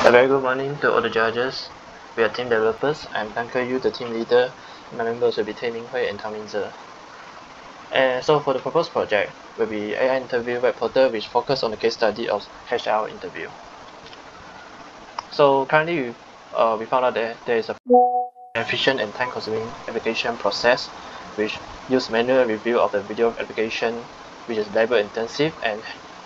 A very good morning to all the judges. We are team developers. I'm Duncan Yu, the team leader. My members will be Tay Ming Hui and Tao Min Zhe. And so for the proposed project will be AI interview web portal which focus on the case study of HR interview. So currently we found out that there is a efficient and time-consuming application process which use manual review of the video application, which is labor-intensive, and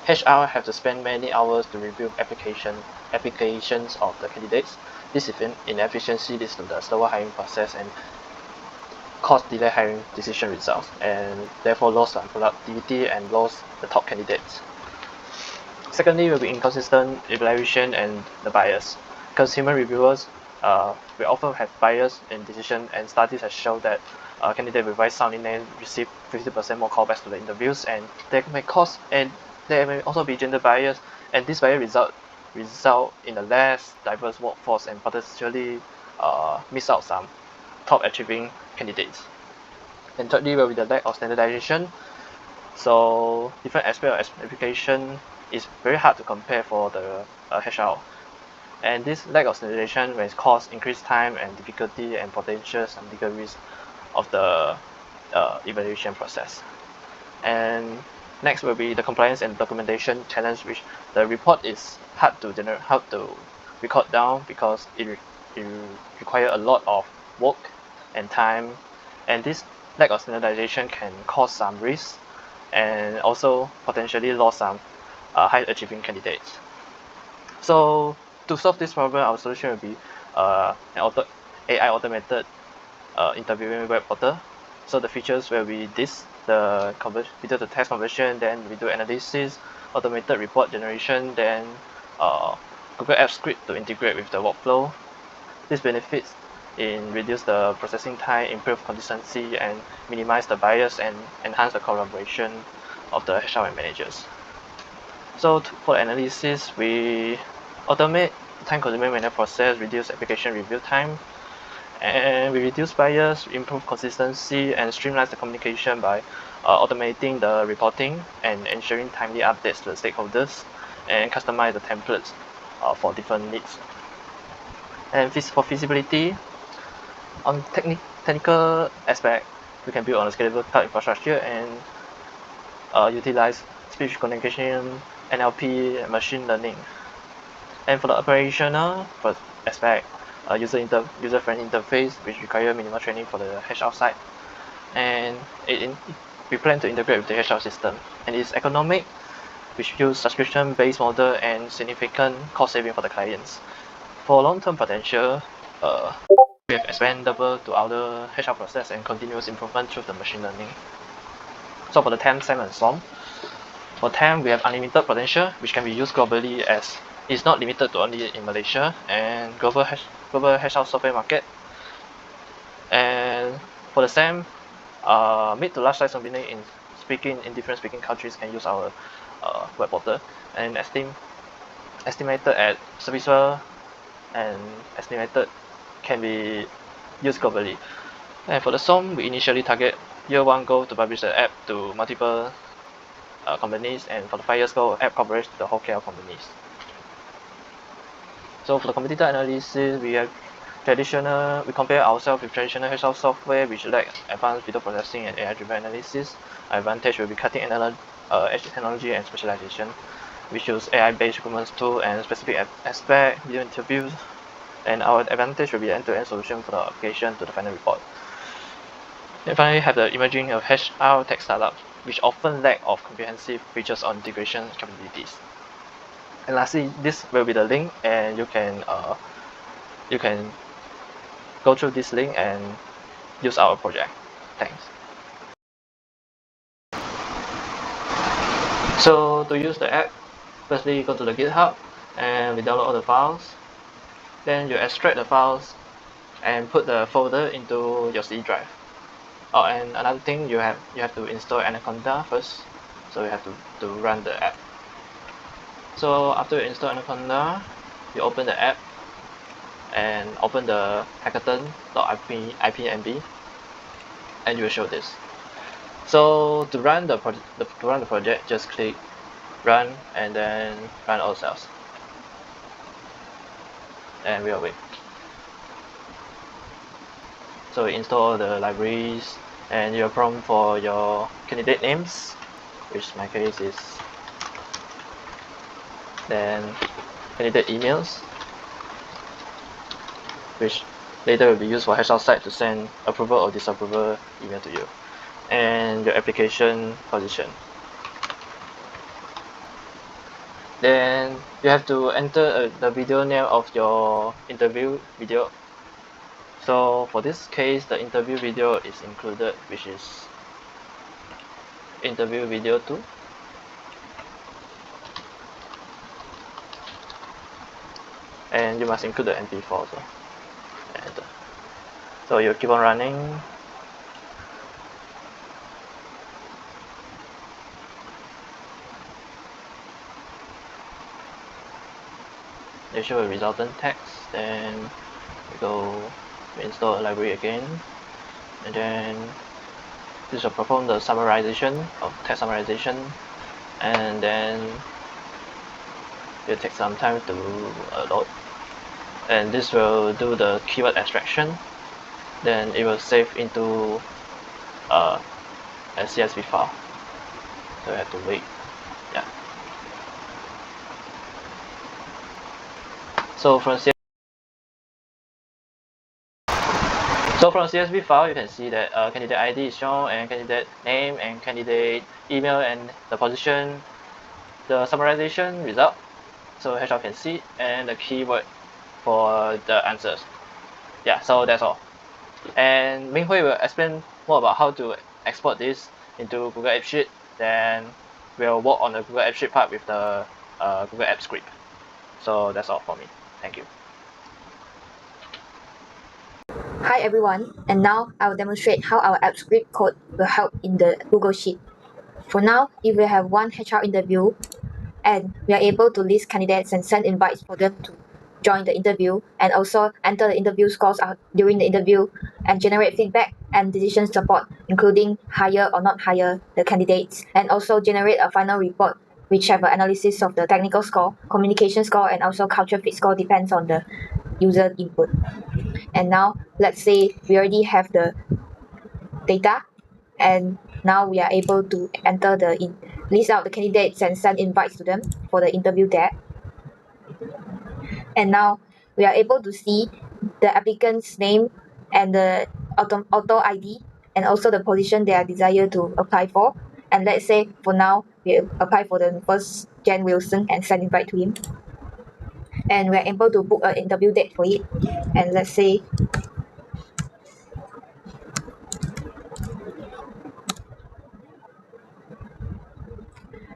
HR have to spend many hours to review applications of the candidates. This inefficiency leads to the slower hiring process and cause delay hiring decision results, and therefore loss on productivity and loss the top candidates. Secondly, will be inconsistent evaluation and the bias. Consumer reviewers will often have bias in decision, and studies have shown that candidates with right sounding name receive 50% more callbacks to the interviews, and there may also be gender bias, and this bias result in a less diverse workforce and potentially miss out some top achieving candidates. And thirdly will be the lack of standardization. So different aspects of application is very hard to compare for the HR. And this lack of standardization may cause increased time and difficulty and potential some legal risk of the evaluation process. And next will be the compliance and documentation challenge, which the report is hard to record down because it requires a lot of work and time, and this lack of standardization can cause some risk and also potentially lose some high achieving candidates. So to solve this problem, our solution will be an AI automated interviewing web portal. So the features will be this: the video to text conversion, then video analysis, automated report generation, then Google Apps script to integrate with the workflow. This benefits in reduce the processing time, improve consistency, and minimize the bias and enhance the collaboration of the HR and managers. So for analysis, we automate time-consuming manual process, reduce application review time, and we reduce bias, improve consistency, and streamline the communication by automating the reporting and ensuring timely updates to the stakeholders, and customize the templates for different needs. And for feasibility, on technical aspect, we can build on a scalable cloud infrastructure and utilize speech recognition, NLP, and machine learning. And for the operational aspect, user-friendly interface, which require minimal training for the HR side, and we plan to integrate with the HR system, and it's economic, which use subscription-based model and significant cost saving for the clients. For long-term potential, we have expandable to other HR process and continuous improvement through the machine learning. So for the TAM, SAM, and SOM, for TAM we have unlimited potential, which can be used globally as it's not limited to only in Malaysia and global HR software market. And for the SAM, mid to large size company in different speaking countries can use our web portal, and estimated at serviceable and estimated can be used globally. And for the SOM, we initially target year 1 goal to publish the app to multiple companies, and for the 5 years goal, app coverage to the whole KL companies. So for the competitor analysis, we compare ourselves with traditional HR software which lack advanced video processing and AI-driven analysis. Our advantage will be edge technology and specialization. We choose AI-based recruitment tool and specific aspect, video interviews, and our advantage will be end-to-end solution for the application to the final report. And finally, have the emerging of HR tech startups, which often lack of comprehensive features on integration capabilities. And lastly, this will be the link, and you can go through this link and use our project. Thanks. So to use the app, firstly you go to the GitHub and we download all the files. Then you extract the files and put the folder into your C drive. Oh, and another thing, you have to install Anaconda first, so you have to run the app. So after you install Anaconda, you open the app and open the hackathon.ipnb, and you will show this. So to run the project, just click run and then run all cells. and we'll wait. So install all the libraries and your prompt for your candidate names, which in my case is, then candidate emails, which later will be used for Hackathon site to send approval or disapproval email to you, and your application position. Then you have to enter the video name of your interview video. So for this case, the interview video is included, which is interview video 2. And you must include the MP4 also. And, so you keep on running. They show a resultant text, then we install a library again, and then this will perform the summarization of text summarization, and then it will take some time to load, and this will do the keyword extraction, then it will save into a CSV file, so you have to wait. Yeah. So from CSV file, you can see that candidate ID is shown, and candidate name, and candidate email, and the position, the summarization result, so Hackathon can see, and the keyword for the answers. Yeah, so that's all. And Ming Hui will explain more about how to export this into Google Apps Sheet. Then we'll work on the Google Apps Sheet part with the Google Apps script. So that's all for me. Thank you. Hi everyone, and now I will demonstrate how our app script code will help in the Google Sheet. For now, if we have one HR interview and we are able to list candidates and send invites for them to join the interview, and also enter the interview scores out during the interview and generate feedback and decision support, including hire or not hire the candidates, and also generate a final report which have an analysis of the technical score, communication score, and also culture fit score, depends on the user input. And now let's say we already have the data, and now we are able to enter list out the candidates and send invites to them for the interview tab. And now we are able to see the applicant's name and the auto ID, and also the position they are desired to apply for. And let's say for now we apply for the first Jan Wilson and send invite to him, and we're able to book an interview date for it. And let's say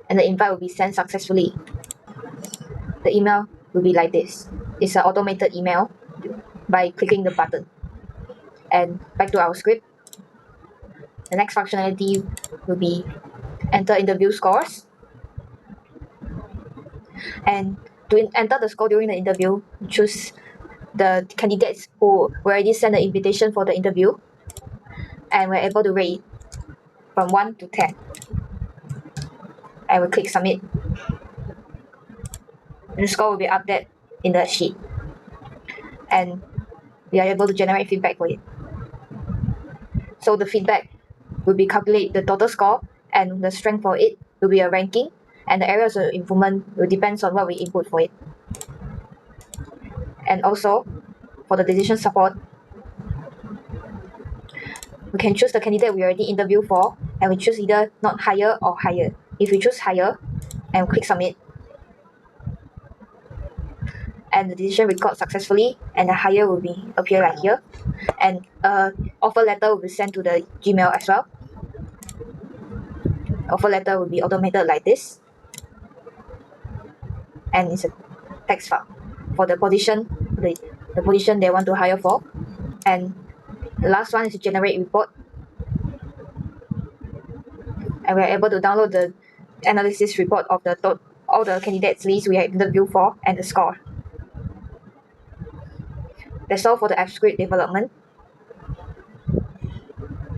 and the invite will be sent successfully. The email will be like this. It's an automated email by clicking the button. And back to our script. The next functionality will be enter interview scores. And to enter the score during the interview, choose the candidates who already sent the invitation for the interview, and we're able to rate from 1 to 10. I will click submit. And the score will be updated in the sheet, and we are able to generate feedback for it. So the feedback will be calculate the total score, and the strength for it will be a ranking, and the areas of improvement will depends on what we input for it. And also for the decision support, we can choose the candidate we already interviewed for, and we choose either not hire or hire. If we choose hire and click submit, and the decision record successfully, and the hire will be appear right here, and offer letter will be sent to the Gmail as well. Offer letter will be automated like this, and it's a text file for the position, the position they want to hire for. And the last one is to generate report, and we are able to download the analysis report of all the candidates list we have interviewed for and the score. That's all for the app script development.